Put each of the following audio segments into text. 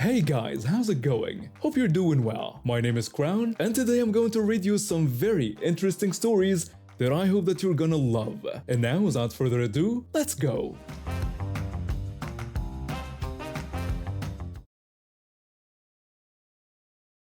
Hey guys, how's it going? Hope you're doing well. My name is Crown, and today I'm going to read you some very interesting stories that I hope that you're gonna love. And now, without further ado, let's go!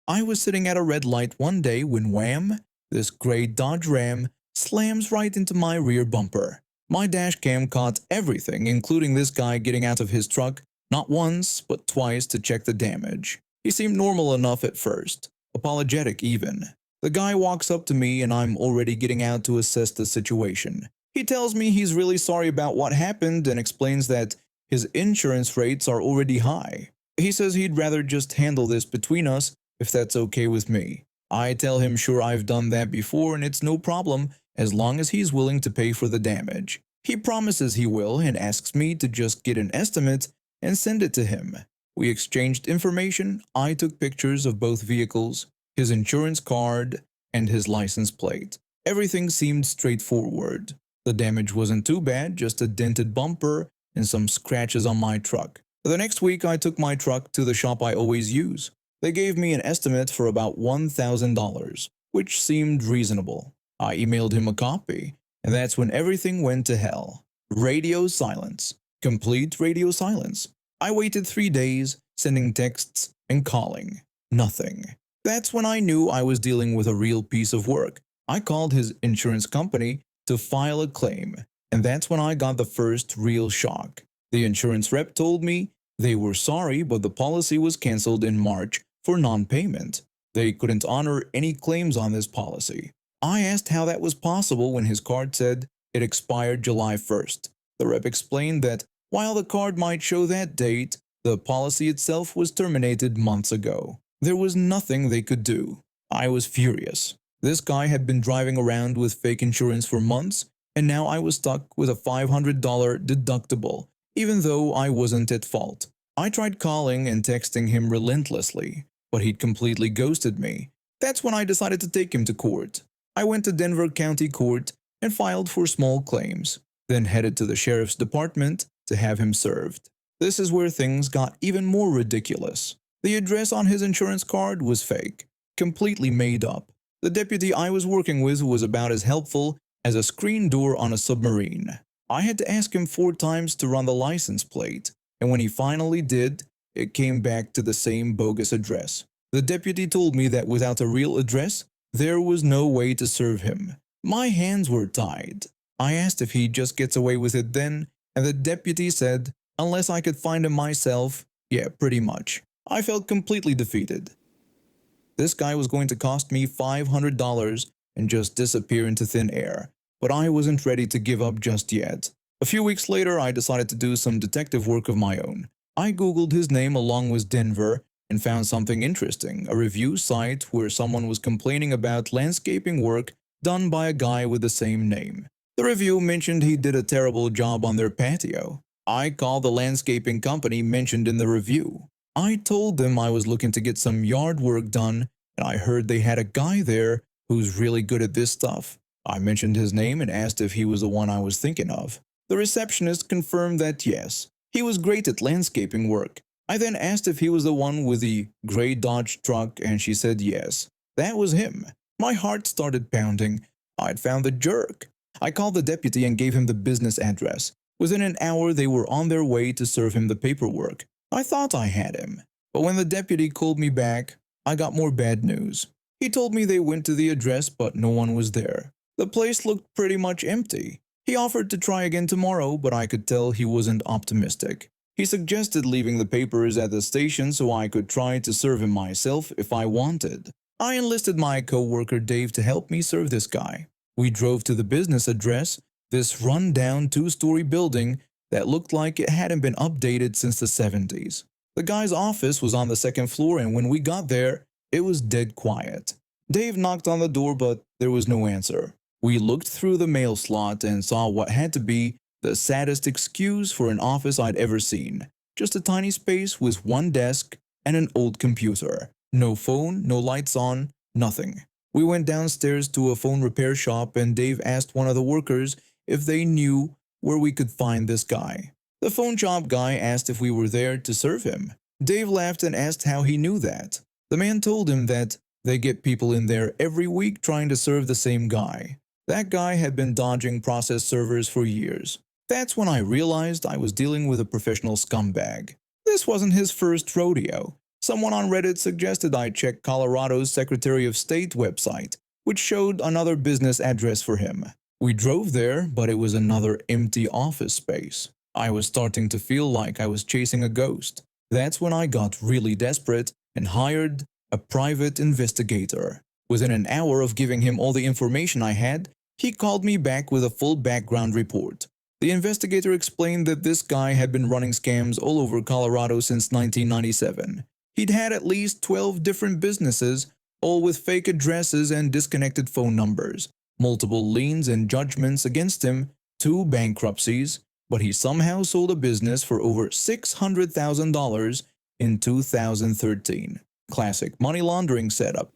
I was sitting at a red light one day when wham, this gray Dodge Ram slams right into my rear bumper. My dash cam caught everything, including this guy getting out of his truck not once, but twice to check the damage. He seemed normal enough at first, apologetic even. The guy walks up to me and I'm already getting out to assess the situation. He tells me he's really sorry about what happened and explains that his insurance rates are already high. He says he'd rather just handle this between us if that's okay with me. I tell him sure I've done that before and it's no problem as long as he's willing to pay for the damage. He promises he will and asks me to just get an estimate and send it to him. We exchanged information. I took pictures of both vehicles, his insurance card, and his license plate. Everything seemed straightforward. The damage wasn't too bad, just a dented bumper and some scratches on my truck. The next week I took my truck to the shop I always use. They gave me an estimate for about $1,000, which seemed reasonable. I emailed him a copy, and that's when everything went to hell. Radio silence. Complete radio silence. I waited 3 days, sending texts and calling. Nothing. That's when I knew I was dealing with a real piece of work. I called his insurance company to file a claim, and that's when I got the first real shock. The insurance rep told me they were sorry, but the policy was canceled in March for non-payment. They couldn't honor any claims on this policy. I asked how that was possible when his card said it expired July 1st. The rep explained that while the card might show that date, the policy itself was terminated months ago. There was nothing they could do. I was furious. This guy had been driving around with fake insurance for months, and now I was stuck with a $500 deductible, even though I wasn't at fault. I tried calling and texting him relentlessly, but he'd completely ghosted me. That's when I decided to take him to court. I went to Denver County Court and filed for small claims, then headed to the sheriff's department to have him served. This is where things got even more ridiculous. The address on his insurance card was fake, completely made up. The deputy I was working with was about as helpful as a screen door on a submarine. I had to ask him 4 times to run the license plate, and when he finally did, it came back to the same bogus address. The deputy told me that without a real address, there was no way to serve him. My hands were tied. I asked if he just gets away with it then, and the deputy said, unless I could find him myself, yeah, pretty much. I felt completely defeated. This guy was going to cost me $500 and just disappear into thin air, but I wasn't ready to give up just yet. A few weeks later, I decided to do some detective work of my own. I googled his name along with Denver and found something interesting, a review site where someone was complaining about landscaping work done by a guy with the same name. The review mentioned he did a terrible job on their patio. I called the landscaping company mentioned in the review. I told them I was looking to get some yard work done, and I heard they had a guy there who's really good at this stuff. I mentioned his name and asked if he was the one I was thinking of. The receptionist confirmed that yes, he was great at landscaping work. I then asked if he was the one with the gray Dodge truck, and she said yes, that was him. My heart started pounding. I'd found the jerk. I called the deputy and gave him the business address. Within an hour, they were on their way to serve him the paperwork. I thought I had him. But when the deputy called me back, I got more bad news. He told me they went to the address, but no one was there. The place looked pretty much empty. He offered to try again tomorrow, but I could tell he wasn't optimistic. He suggested leaving the papers at the station so I could try to serve him myself if I wanted. I enlisted my co-worker Dave to help me serve this guy. We drove to the business address, this run-down 2-story building that looked like it hadn't been updated since the 70s. The guy's office was on the 2nd floor, and when we got there, it was dead quiet. Dave knocked on the door, but there was no answer. We looked through the mail slot and saw what had to be the saddest excuse for an office I'd ever seen. Just a tiny space with one desk and an old computer. No phone, no lights on, nothing. We went downstairs to a phone repair shop and Dave asked one of the workers if they knew where we could find this guy. The phone shop guy asked if we were there to serve him. Dave laughed and asked how he knew that. The man told him that they get people in there every week trying to serve the same guy. That guy had been dodging process servers for years. That's when I realized I was dealing with a professional scumbag. This wasn't his first rodeo. Someone on Reddit suggested I check Colorado's Secretary of State website, which showed another business address for him. We drove there, but it was another empty office space. I was starting to feel like I was chasing a ghost. That's when I got really desperate and hired a private investigator. Within an hour of giving him all the information I had, he called me back with a full background report. The investigator explained that this guy had been running scams all over Colorado since 1997. He'd had at least 12 different businesses, all with fake addresses and disconnected phone numbers, multiple liens and judgments against him, 2 bankruptcies, but he somehow sold a business for over $600,000 in 2013. Classic money laundering setup.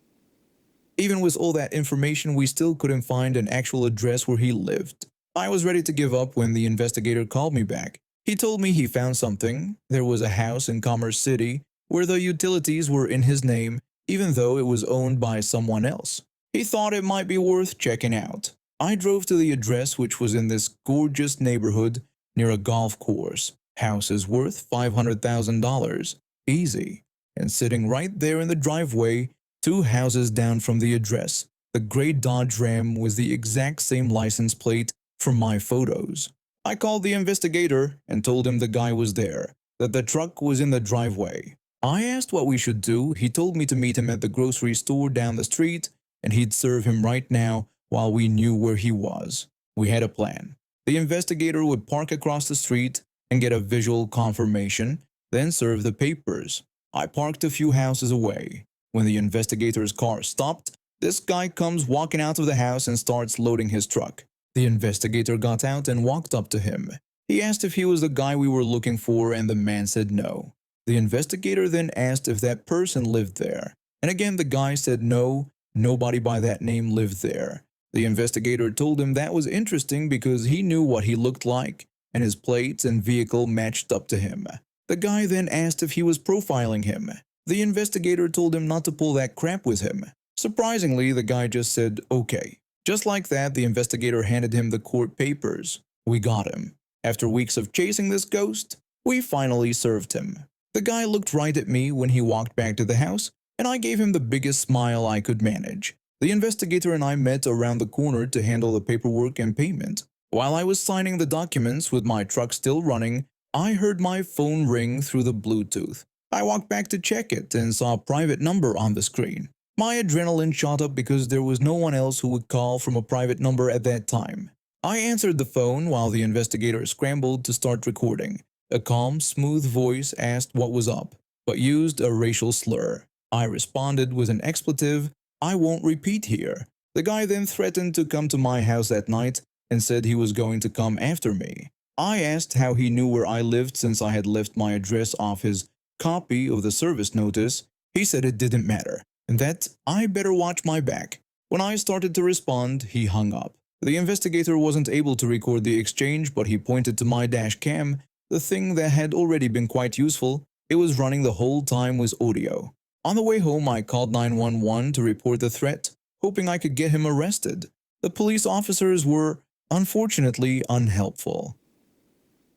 Even with all that information, we still couldn't find an actual address where he lived. I was ready to give up when the investigator called me back. He told me he found something. There was a house in Commerce City where the utilities were in his name, even though it was owned by someone else. He thought it might be worth checking out. I drove to the address, which was in this gorgeous neighborhood near a golf course. House is worth $500,000. Easy. And sitting right there in the driveway, 2 houses down from the address, the gray Dodge Ram with the exact same license plate from my photos. I called the investigator and told him the guy was there, that the truck was in the driveway. I asked what we should do. He told me to meet him at the grocery store down the street and he'd serve him right now while we knew where he was. We had a plan. The investigator would park across the street and get a visual confirmation, then serve the papers. I parked a few houses away. When the investigator's car stopped, this guy comes walking out of the house and starts loading his truck. The investigator got out and walked up to him. He asked if he was the guy we were looking for, and the man said no. The investigator then asked if that person lived there. And again, the guy said no, nobody by that name lived there. The investigator told him that was interesting because he knew what he looked like, and his plates and vehicle matched up to him. The guy then asked if he was profiling him. The investigator told him not to pull that crap with him. Surprisingly, the guy just said, okay. Just like that, the investigator handed him the court papers. We got him. After weeks of chasing this ghost, we finally served him. The guy looked right at me when he walked back to the house, and I gave him the biggest smile I could manage. The investigator and I met around the corner to handle the paperwork and payment. While I was signing the documents with my truck still running, I heard my phone ring through the Bluetooth. I walked back to check it and saw a private number on the screen. My adrenaline shot up because there was no one else who would call from a private number at that time. I answered the phone while the investigator scrambled to start recording. A calm, smooth voice asked what was up, but used a racial slur. I responded with an expletive I won't repeat here. The guy then threatened to come to my house that night and said he was going to come after me. I asked how he knew where I lived since I had left my address off his copy of the service notice. He said it didn't matter, and that I better watch my back. When I started to respond, he hung up. The investigator wasn't able to record the exchange, but he pointed to my dash cam, the thing that had already been quite useful. It was running the whole time with audio. On the way home, I called 911 to report the threat, hoping I could get him arrested. The police officers were, unfortunately, unhelpful.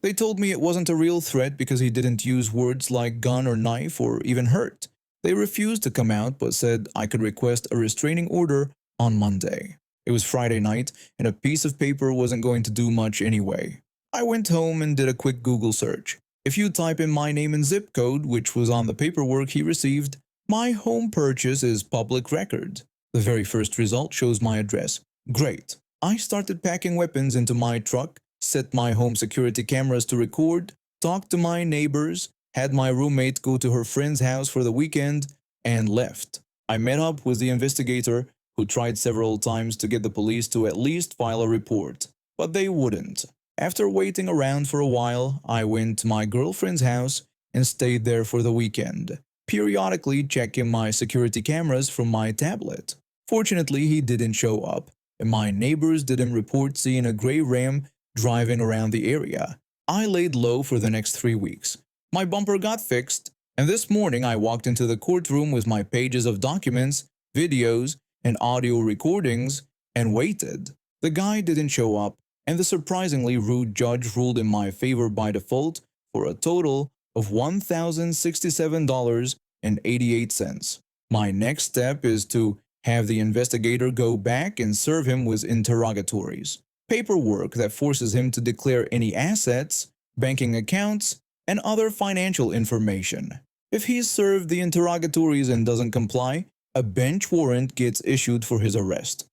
They told me it wasn't a real threat because he didn't use words like gun or knife or even hurt. They refused to come out but said I could request a restraining order on Monday. It was Friday night and a piece of paper wasn't going to do much anyway. I went home and did a quick Google search. If you type in my name and zip code, which was on the paperwork he received, my home purchase is public record. The very first result shows my address. Great. I started packing weapons into my truck, set my home security cameras to record, talked to my neighbors, had my roommate go to her friend's house for the weekend, and left. I met up with the investigator, who tried several times to get the police to at least file a report, but they wouldn't. After waiting around for a while, I went to my girlfriend's house and stayed there for the weekend, periodically checking my security cameras from my tablet. Fortunately, he didn't show up, and my neighbors didn't report seeing a gray Ram driving around the area. I laid low for the next 3 weeks. My bumper got fixed, And this morning I walked into the courtroom with my pages of documents, videos, and audio recordings and waited. The guy didn't show up, and the surprisingly rude judge ruled in my favor by default for a total of $1,067.88. My next step is to have the investigator go back and serve him with interrogatories, paperwork that forces him to declare any assets, banking accounts, and other financial information. If he's served the interrogatories and doesn't comply, a bench warrant gets issued for his arrest.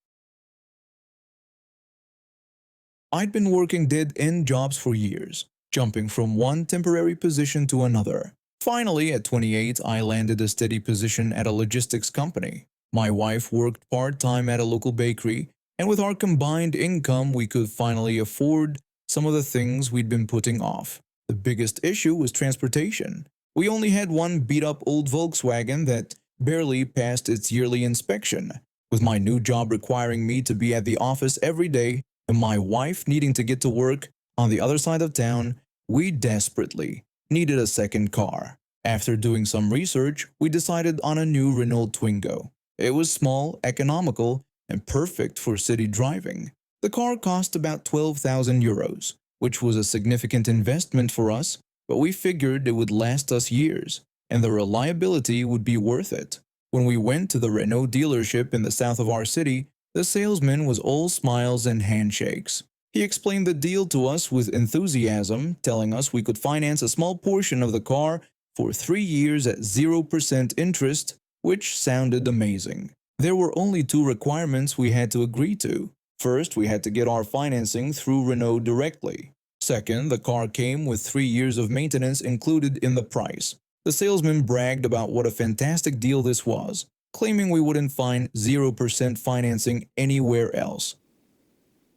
I'd been working dead-end jobs for years, jumping from one temporary position to another. Finally, at 28, I landed a steady position at a logistics company. My wife worked part-time at a local bakery, and with our combined income, we could finally afford some of the things we'd been putting off. The biggest issue was transportation. We only had one beat-up old Volkswagen that barely passed its yearly inspection. With my new job requiring me to be at the office every day and my wife needing to get to work on the other side of town, we desperately needed a second car. After doing some research, we decided on a new Renault Twingo. It was small, economical, and perfect for city driving. The car cost about 12,000 euros, which was a significant investment for us, but we figured it would last us years, and the reliability would be worth it. When we went to the Renault dealership in the south of our city, the salesman was all smiles and handshakes. He explained the deal to us with enthusiasm, telling us we could finance a small portion of the car for 3 years at 0% interest, which sounded amazing. There were only 2 requirements we had to agree to. First, we had to get our financing through Renault directly. Second, the car came with 3 years of maintenance included in the price. The salesman bragged about what a fantastic deal this was, claiming we wouldn't find 0% financing anywhere else.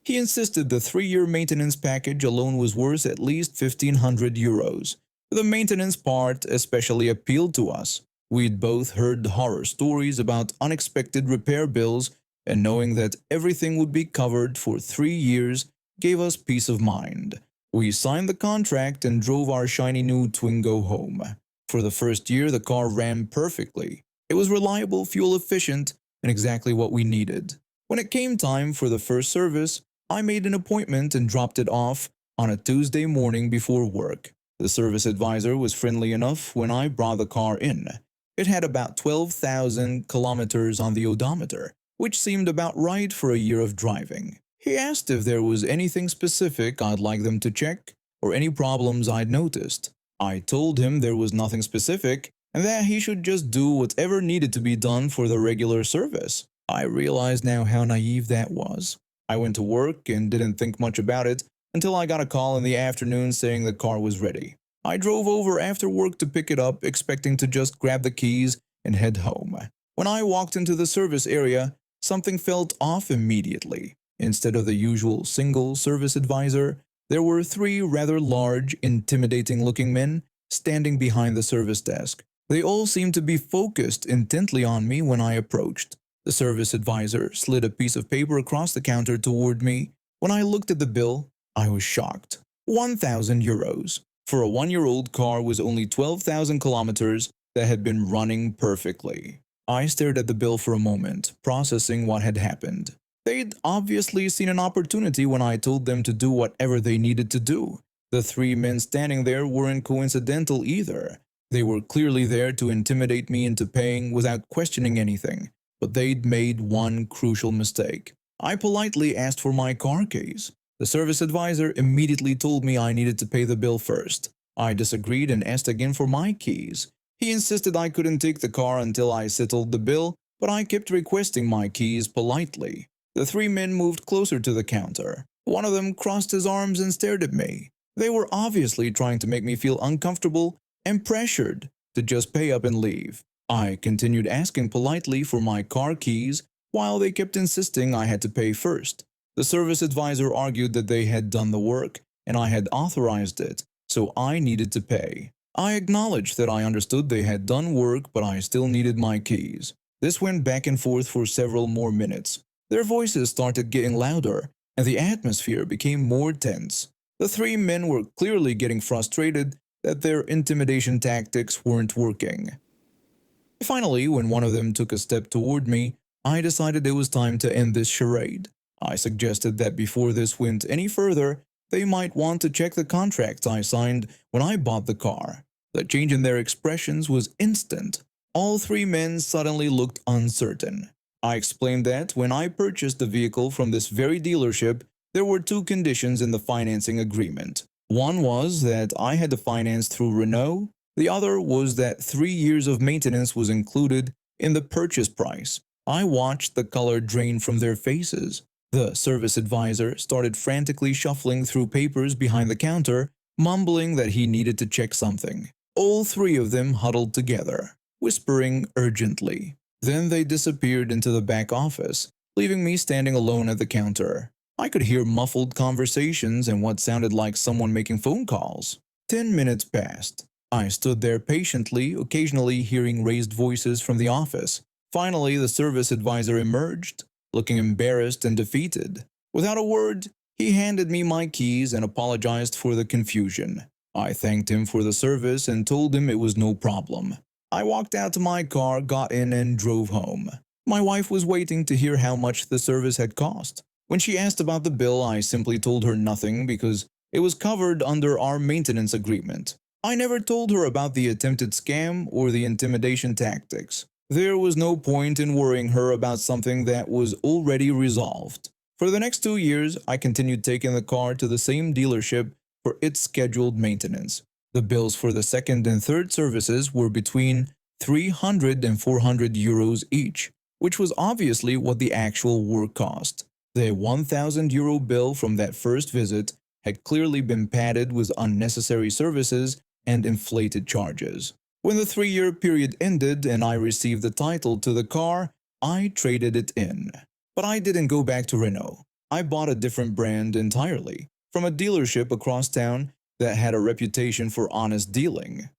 He insisted the 3-year maintenance package alone was worth at least 1,500 euros. The maintenance part especially appealed to us. We'd both heard horror stories about unexpected repair bills, and knowing that everything would be covered for 3 years gave us peace of mind. We signed the contract and drove our shiny new Twingo home. For the first year, the car ran perfectly. It was reliable, fuel efficient, and exactly what we needed. When it came time for the first service, I made an appointment and dropped it off on a Tuesday morning before work. The service advisor was friendly enough when I brought the car in. It had about 12,000 kilometers on the odometer, which seemed about right for a year of driving. He asked if there was anything specific I'd like them to check, or any problems I'd noticed. I told him there was nothing specific, and that he should just do whatever needed to be done for the regular service. I realize now how naive that was. I went to work and didn't think much about it until I got a call in the afternoon saying the car was ready. I drove over after work to pick it up, expecting to just grab the keys and head home. When I walked into the service area, something felt off immediately. Instead of the usual single service advisor, there were 3 rather large, intimidating-looking men standing behind the service desk. They all seemed to be focused intently on me when I approached. The service advisor slid a piece of paper across the counter toward me. When I looked at the bill, I was shocked. 1,000 euros. For a 1-year-old car with only 12,000 kilometers that had been running perfectly. I stared at the bill for a moment, processing what had happened. They'd obviously seen an opportunity when I told them to do whatever they needed to do. The 3 men standing there weren't coincidental either. They were clearly there to intimidate me into paying without questioning anything. But they'd made one crucial mistake. I politely asked for my car keys. The service advisor immediately told me I needed to pay the bill first. I disagreed and asked again for my keys. He insisted I couldn't take the car until I settled the bill, but I kept requesting my keys politely. The 3 men moved closer to the counter. One of them crossed his arms and stared at me. They were obviously trying to make me feel uncomfortable and pressured to just pay up and leave. I continued asking politely for my car keys while they kept insisting I had to pay first. The service advisor argued that they had done the work and I had authorized it, so I needed to pay. I acknowledged that I understood they had done work, but I still needed my keys. This went back and forth for several more minutes. Their voices started getting louder, and the atmosphere became more tense. The 3 men were clearly getting frustrated that their intimidation tactics weren't working. Finally, when one of them took a step toward me, I decided it was time to end this charade. I suggested that before this went any further, they might want to check the contracts I signed when I bought the car. The change in their expressions was instant. All three men suddenly looked uncertain. I explained that when I purchased the vehicle from this very dealership, there were two conditions in the financing agreement. One was that I had to finance through Renault. The other was that 3 years of maintenance was included in the purchase price. I watched the color drain from their faces. The service advisor started frantically shuffling through papers behind the counter, mumbling that he needed to check something. All three of them huddled together, whispering urgently. Then they disappeared into the back office, leaving me standing alone at the counter. I could hear muffled conversations and what sounded like someone making phone calls. 10 minutes passed. I stood there patiently, occasionally hearing raised voices from the office. Finally, the service advisor emerged, looking embarrassed and defeated. Without a word, he handed me my keys and apologized for the confusion. I thanked him for the service and told him it was no problem. I walked out to my car, got in, and drove home. My wife was waiting to hear how much the service had cost. When she asked about the bill, I simply told her nothing because it was covered under our maintenance agreement. I never told her about the attempted scam or the intimidation tactics. There was no point in worrying her about something that was already resolved. For the next 2 years, I continued taking the car to the same dealership for its scheduled maintenance. The bills for the second and third services were between 300 and 400 euros each, which was obviously what the actual work cost. The 1,000 euro bill from that first visit had clearly been padded with unnecessary services and inflated charges. When the 3-year period ended and I received the title to the car, I traded it in. But I didn't go back to Renault. I bought a different brand entirely, from a dealership across town that had a reputation for honest dealing.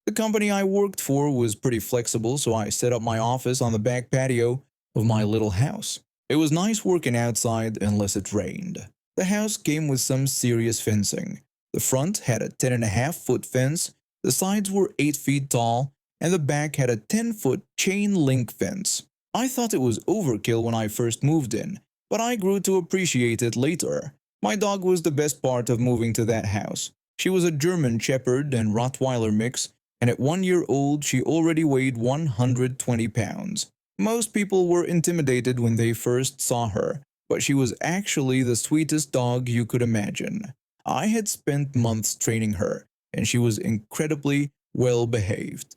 The company I worked for was pretty flexible, so I set up my office on the back patio of my little house. It was nice working outside unless it rained. The house came with some serious fencing. The front had a 10.5-foot fence, the sides were 8 feet tall, and the back had a 10-foot chain link fence. I thought it was overkill when I first moved in, but I grew to appreciate it later. My dog was the best part of moving to that house. She was a German Shepherd and Rottweiler mix, and at 1 year old she already weighed 120 pounds. Most people were intimidated when they first saw her, but she was actually the sweetest dog you could imagine. I had spent months training her, and she was incredibly well behaved.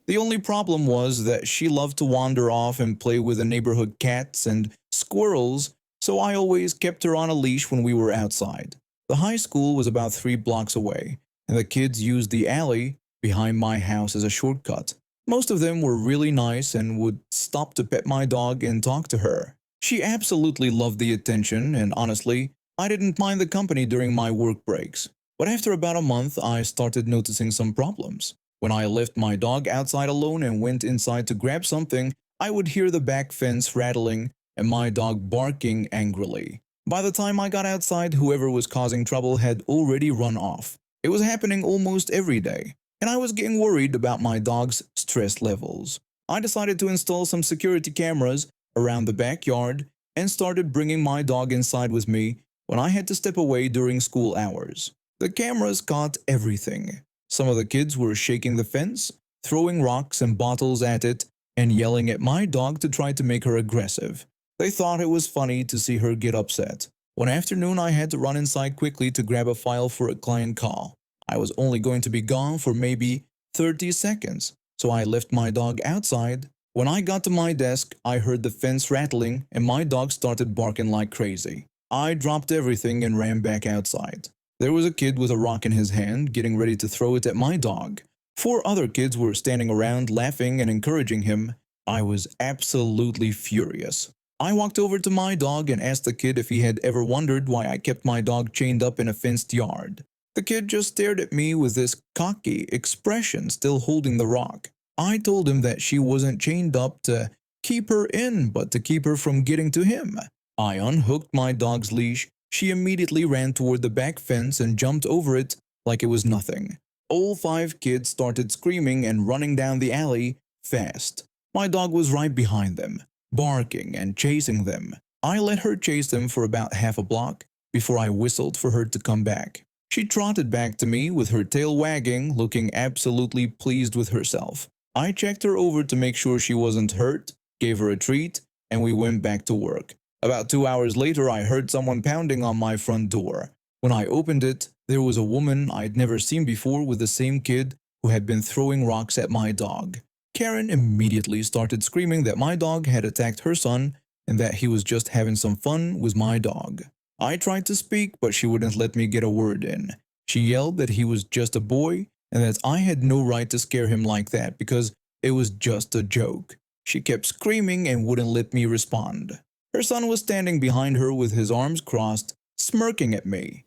The only problem was that she loved to wander off and play with the neighborhood cats and squirrels, so I always kept her on a leash when we were outside. The high school was about 3 blocks away, and the kids used the alley behind my house as a shortcut. Most of them were really nice and would stop to pet my dog and talk to her. She absolutely loved the attention, and honestly, I didn't mind the company during my work breaks. But after about a month, I started noticing some problems. When I left my dog outside alone and went inside to grab something, I would hear the back fence rattling and my dog barking angrily. By the time I got outside, whoever was causing trouble had already run off. It was happening almost every day, and I was getting worried about my dog's stress levels. I decided to install some security cameras around the backyard and started bringing my dog inside with me when I had to step away during school hours. The cameras caught everything. Some of the kids were shaking the fence, throwing rocks and bottles at it, and yelling at my dog to try to make her aggressive. They thought it was funny to see her get upset. One afternoon, I had to run inside quickly to grab a file for a client call. I was only going to be gone for maybe 30 seconds, so I left my dog outside. When I got to my desk, I heard the fence rattling and my dog started barking like crazy. I dropped everything and ran back outside. There was a kid with a rock in his hand, getting ready to throw it at my dog. 4 other kids were standing around laughing and encouraging him. I was absolutely furious. I walked over to my dog and asked the kid if he had ever wondered why I kept my dog chained up in a fenced yard. The kid just stared at me with this cocky expression, still holding the rock. I told him that she wasn't chained up to keep her in, but to keep her from getting to him. I unhooked my dog's leash She immediately ran toward the back fence and jumped over it like it was nothing. All 5 kids started screaming and running down the alley fast. My dog was right behind them, barking and chasing them. I let her chase them for about half a block before I whistled for her to come back. She trotted back to me with her tail wagging, looking absolutely pleased with herself. I checked her over to make sure she wasn't hurt, gave her a treat, and we went back to work. About 2 hours later, I heard someone pounding on my front door. When I opened it, there was a woman I'd never seen before with the same kid who had been throwing rocks at my dog. Karen immediately started screaming that my dog had attacked her son and that he was just having some fun with my dog. I tried to speak, but she wouldn't let me get a word in. She yelled that he was just a boy and that I had no right to scare him like that because it was just a joke. She kept screaming and wouldn't let me respond. Her son was standing behind her with his arms crossed, smirking at me.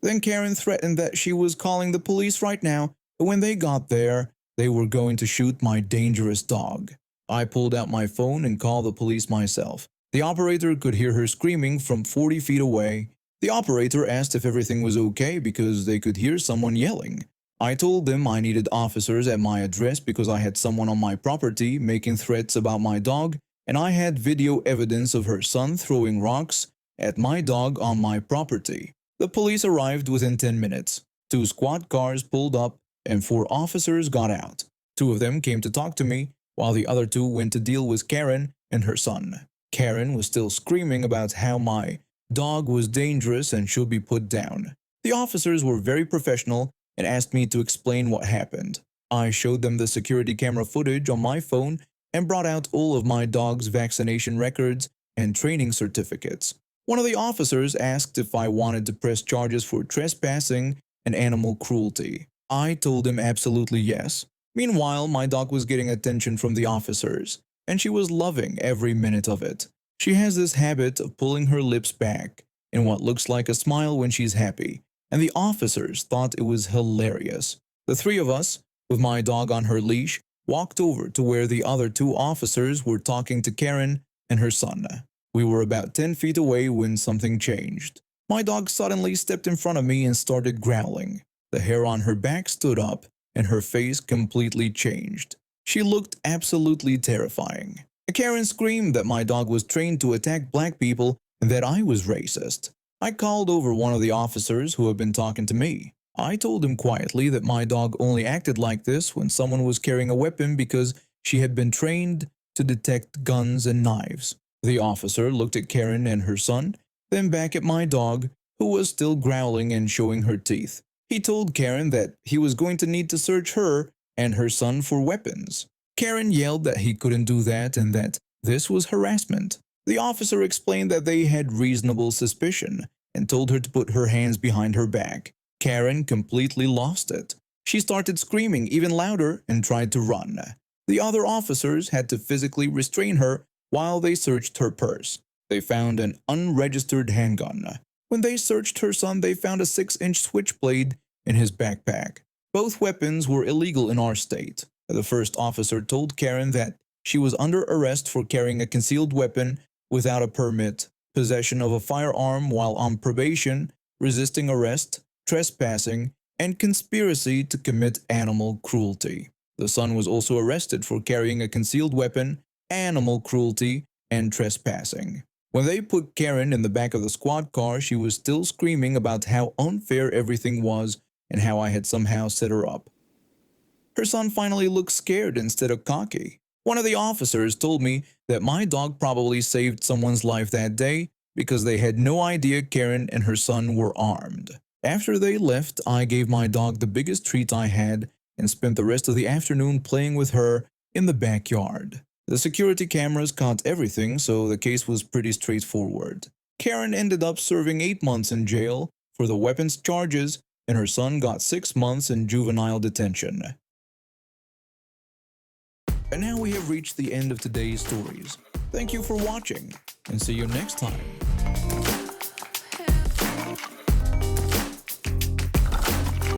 Then Karen threatened that she was calling the police right now, but when they got there, they were going to shoot my dangerous dog. I pulled out my phone and called the police myself. The operator could hear her screaming from 40 feet away. The operator asked if everything was okay because they could hear someone yelling. I told them I needed officers at my address because I had someone on my property making threats about my dog, and I had video evidence of her son throwing rocks at my dog on my property. The police arrived within 10 minutes. 2 squad cars pulled up and 4 officers got out. 2 of them came to talk to me, while the other 2 went to deal with Karen and her son. Karen was still screaming about how my dog was dangerous and should be put down. The officers were very professional and asked me to explain what happened. I showed them the security camera footage on my phone and brought out all of my dog's vaccination records and training certificates. One of the officers asked if I wanted to press charges for trespassing and animal cruelty. I told him absolutely yes. Meanwhile, my dog was getting attention from the officers, and she was loving every minute of it. She has this habit of pulling her lips back in what looks like a smile when she's happy, and the officers thought it was hilarious. The 3 of us, with my dog on her leash, walked over to where the other 2 officers were talking to Karen and her son. We were about 10 feet away when something changed. My dog suddenly stepped in front of me and started growling. The hair on her back stood up, and her face completely changed. She looked absolutely terrifying. Karen screamed that my dog was trained to attack black people and that I was racist. I called over one of the officers who had been talking to me. I told him quietly that my dog only acted like this when someone was carrying a weapon because she had been trained to detect guns and knives. The officer looked at Karen and her son, then back at my dog, who was still growling and showing her teeth. He told Karen that he was going to need to search her and her son for weapons. Karen yelled that he couldn't do that and that this was harassment. The officer explained that they had reasonable suspicion and told her to put her hands behind her back. Karen completely lost it. She started screaming even louder and tried to run. The other officers had to physically restrain her while they searched her purse. They found an unregistered handgun. When they searched her son, they found a 6-inch switchblade in his backpack. Both weapons were illegal in our state. The first officer told Karen that she was under arrest for carrying a concealed weapon without a permit, possession of a firearm while on probation, resisting arrest, trespassing, and conspiracy to commit animal cruelty. The son was also arrested for carrying a concealed weapon, animal cruelty, and trespassing. When they put Karen in the back of the squad car, she was still screaming about how unfair everything was and how I had somehow set her up. Her son finally looked scared instead of cocky. One of the officers told me that my dog probably saved someone's life that day because they had no idea Karen and her son were armed. After they left, I gave my dog the biggest treat I had and spent the rest of the afternoon playing with her in the backyard. The security cameras caught everything, so the case was pretty straightforward. Karen ended up serving 8 months in jail for the weapons charges, and her son got 6 months in juvenile detention. And now we have reached the end of today's stories. Thank you for watching, and see you next time.